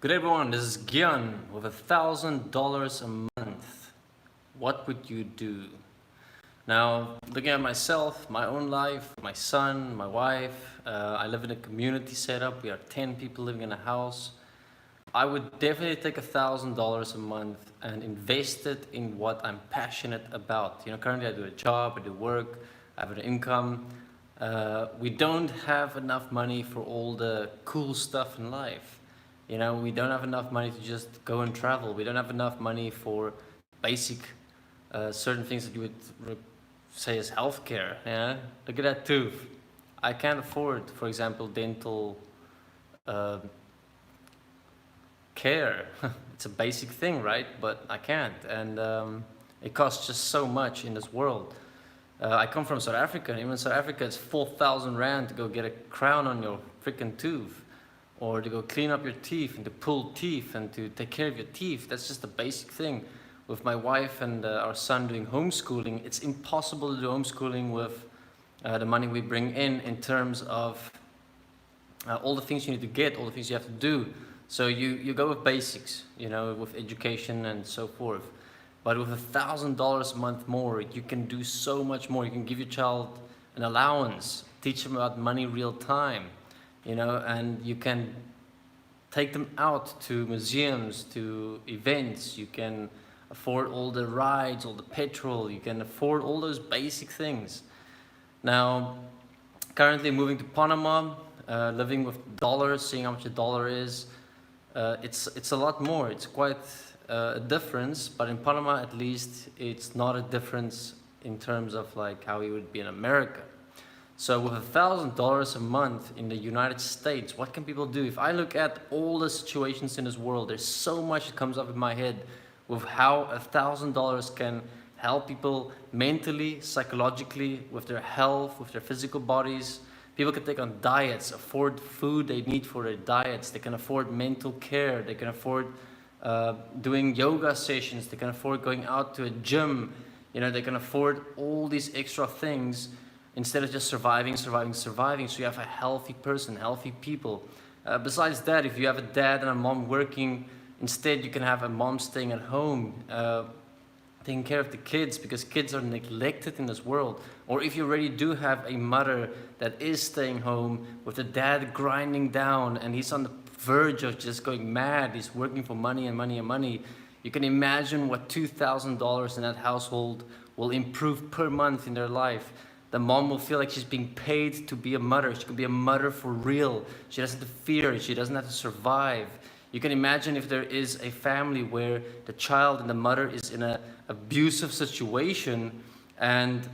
Good everyone, this is Gian with $1,000 a month. What would you do? Now, looking at myself, my own life, my son, my wife, I live in a community setup. We are 10 people living in a house. I would definitely take $1,000 a month and invest it in what I'm passionate about. Currently I do a job, I do work, I have an income. We don't have enough money for all the cool stuff in life. We don't have enough money to just go and travel. We don't have enough money for basic certain things that you would say is healthcare. Yeah, look at that tooth. I can't afford, for example, dental uh, care. It's a basic thing, right? But I can't, and it costs just so much in this world. I come from South Africa, and even in South Africa, it's 4,000 rand to go get a crown on your freaking tooth, or to go clean up your teeth and to pull teeth and to take care of your teeth. That's just a basic thing. With my wife and our son doing homeschooling, it's impossible to do homeschooling with the money we bring in terms of all the things you need to get, all the things you have to do. So you go with basics, with education and so forth. But with $1,000 a month more, you can do so much more. You can give your child an allowance, teach them about money real time, and you can take them out to museums, to events. You can afford all the rides, all the petrol. You can afford all those basic things. Now, currently moving to Panama, living with dollars, seeing how much a dollar is. It's a lot more. It's quite a difference, but in Panama at least it's not a difference in terms of like how it would be in America. So with $1,000 a month in the United States, what can people do? If I look at all the situations in this world, there's so much that comes up in my head with how $1,000 can help people mentally, psychologically, with their health, with their physical bodies. People can take on diets, afford food they need for their diets. They can afford mental care. They can afford doing yoga sessions. They can afford going out to a gym. They can afford all these extra things instead of just surviving. So you have a healthy person, healthy people. Besides that, if you have a dad and a mom working, instead you can have a mom staying at home, taking care of the kids, because kids are neglected in this world. Or if you already do have a mother that is staying home with the dad grinding down and he's on the verge of just going mad, he's working for money and money and money, you can imagine what $2,000 in that household will improve per month in their life. The mom will feel like she's being paid to be a mother. She can be a mother for real. She doesn't have to fear. She doesn't have to survive. You can imagine if there is a family where the child and the mother is in an abusive situation and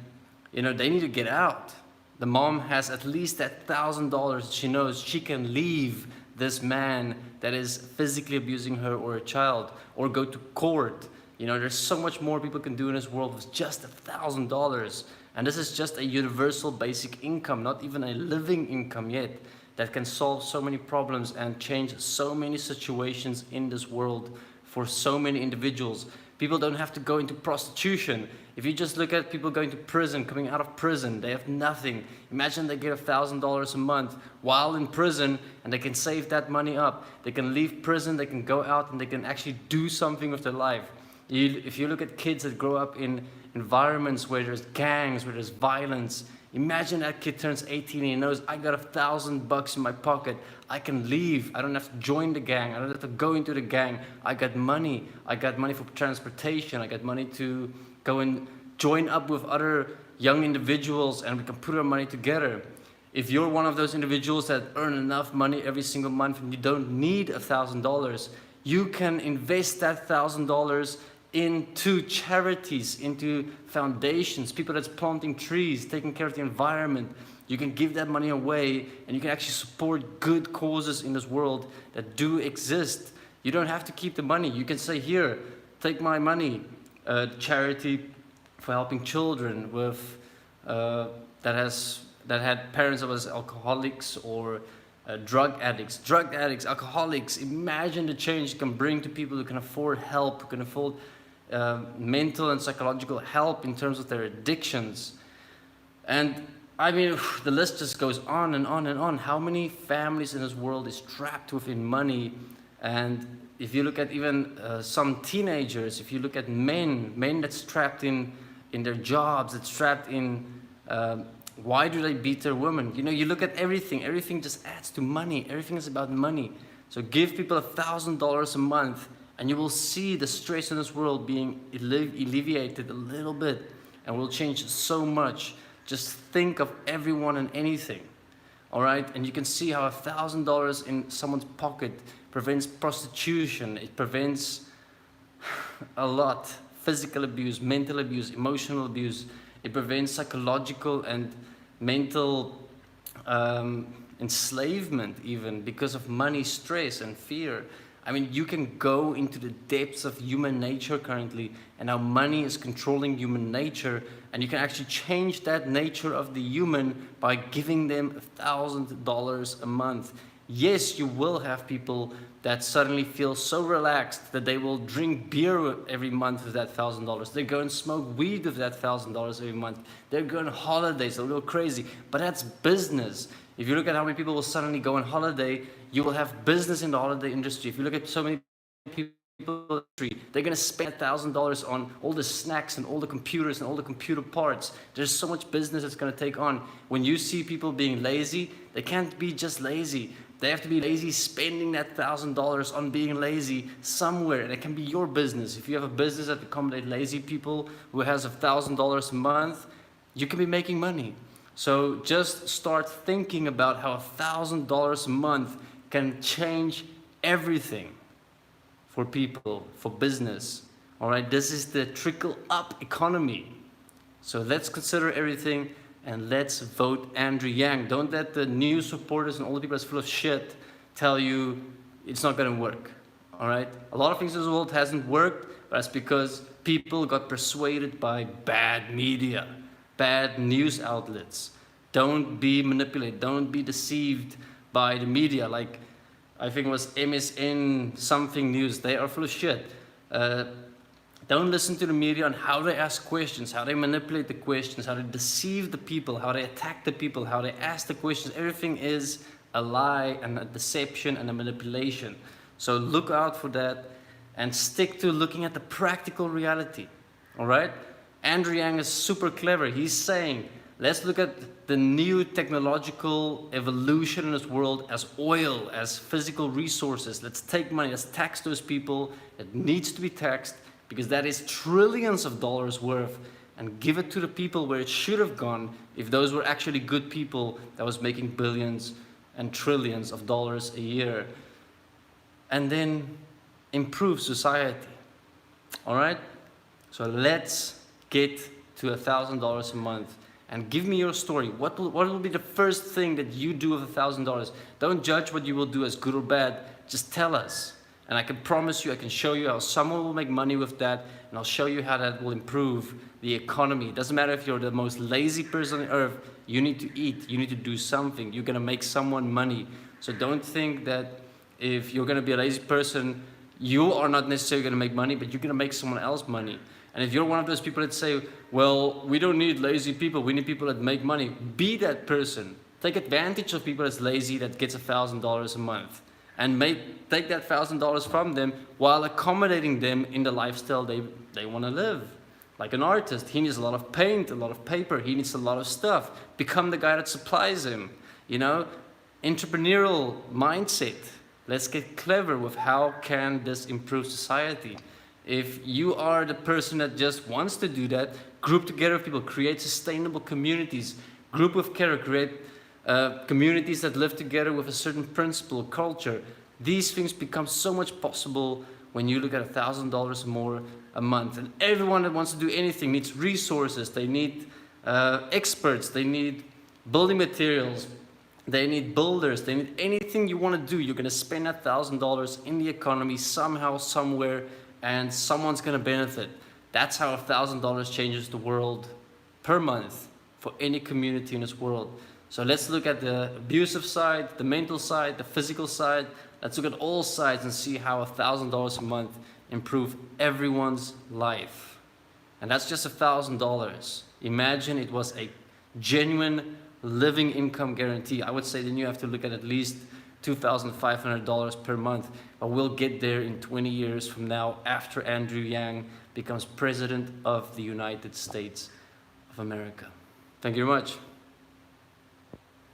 they need to get out. The mom has at least that $1,000. She knows she can leave this man that is physically abusing her or a child, or go to court. There's so much more people can do in this world with just $1,000. And this is just a universal basic income, not even a living income yet, that can solve so many problems and change so many situations in this world for so many individuals. People don't have to go into prostitution. If you just look at people going to prison, coming out of prison, they have nothing. Imagine they get $1,000 a month while in prison, and they can save that money up. They can leave prison, they can go out, and they can actually do something with their life. If you look at kids that grow up in environments where there's gangs, where there's violence, imagine that kid turns 18 and he knows, I got $1,000 in my pocket. I can leave. I don't have to join the gang. I don't have to go into the gang. I got money. I got money for transportation. I got money to go and join up with other young individuals, and we can put our money together. If you're one of those individuals that earn enough money every single month and you don't need $1,000, you can invest that $1,000 into charities, into foundations, people that's planting trees, taking care of the environment. You can give that money away, and you can actually support good causes in this world that do exist. You don't have to keep the money. You can say, here, take my money. Charity for helping children with that had parents that was alcoholics or drug addicts, alcoholics. Imagine the change you can bring to people who can afford help, who can afford mental and psychological help in terms of their addictions. And I mean, the list just goes on and on and on. How many families in this world is trapped within money And if you look at even some teenagers, if you look at men that's trapped in their jobs, that's trapped in why do they beat their women? You know, you look at everything just adds to money. Everything is about money. So give people $1,000 a month and you will see the stress in this world being alleviated a little bit, and will change so much. Just think of everyone and anything. All right, and you can see how $1,000 in someone's pocket prevents prostitution. It prevents a lot: physical abuse, mental abuse, emotional abuse. It prevents psychological and mental enslavement, even because of money, stress, and fear. I mean, you can go into the depths of human nature currently, and how money is controlling human nature, and you can actually change that nature of the human by giving them $1,000 a month. Yes, you will have people that suddenly feel so relaxed that they will drink beer every month with that $1,000. They go and smoke weed with that $1,000 every month. They're going on holidays, they'll go crazy. But that's business. If you look at how many people will suddenly go on holiday, you will have business in the holiday industry. If you look at so many people in the industry, they're going to spend $1,000 on all the snacks and all the computers and all the computer parts. There's so much business that's going to take on. When you see people being lazy, they can't be just lazy. They have to be lazy spending that $1,000 on being lazy somewhere. And it can be your business. If you have a business that accommodates lazy people who has $1,000 a month, you can be making money. So just start thinking about how $1,000 a month can change everything for people, for business. All right, this is the trickle up economy. So let's consider everything and let's vote Andrew Yang. Don't let the news reporters and all the people that's full of shit tell you it's not going to work. All right, a lot of things in this world hasn't worked, but that's because people got persuaded by bad media, bad news outlets. Don't be manipulated. Don't be deceived by the media. Like, I think it was MSN something news. They are full of shit. Don't listen to the media on how they ask questions, how they manipulate the questions, how they deceive the people, how they attack the people, how they ask the questions. Everything is a lie and a deception and a manipulation. So look out for that and stick to looking at the practical reality. All right? Andrew Yang is super clever. He's saying, let's look at the new technological evolution in this world as oil, as physical resources. Let's take money, let's tax those people. It needs to be taxed because that is trillions of dollars worth, and give it to the people where it should have gone if those were actually good people that was making billions and trillions of dollars a year. And then improve society. All right? So let's get to $1,000 a month. And give me your story. What will be the first thing that you do with $1,000? Don't judge what you will do as good or bad. Just tell us. And I can promise you, I can show you how someone will make money with that. And I'll show you how that will improve the economy. It doesn't matter if you're the most lazy person on earth. You need to eat. You need to do something. You're going to make someone money. So don't think that if you're going to be a lazy person, you are not necessarily going to make money, but you're going to make someone else money. And if you're one of those people that say, well, we don't need lazy people, we need people that make money, be that person. Take advantage of people that's lazy that gets $1,000 a month. And take that $1,000 from them while accommodating them in the lifestyle they want to live. Like an artist, he needs a lot of paint, a lot of paper, he needs a lot of stuff. Become the guy that supplies him. You know, entrepreneurial mindset. Let's get clever with how can this improve society. If you are the person that just wants to do that, group together with people, create sustainable communities, group with care, create communities that live together with a certain principle, culture. These things become so much possible when you look at $1,000 more a month. And everyone that wants to do anything needs resources, they need experts, they need building materials, they need builders, they need anything you want to do. You're going to spend $1,000 in the economy somehow, somewhere, and someone's going to benefit. That's how $1,000 changes the world per month for any community in this world. So let's look at the abusive side, the mental side, the physical side. Let's look at all sides and see how $1,000 a month improve everyone's life. And that's just $1,000. Imagine it was a genuine living income guarantee. I would say then you have to look at least $2,500 per month. But we'll get there in 20 years from now after Andrew Yang becomes President of the United States of America. Thank you very much.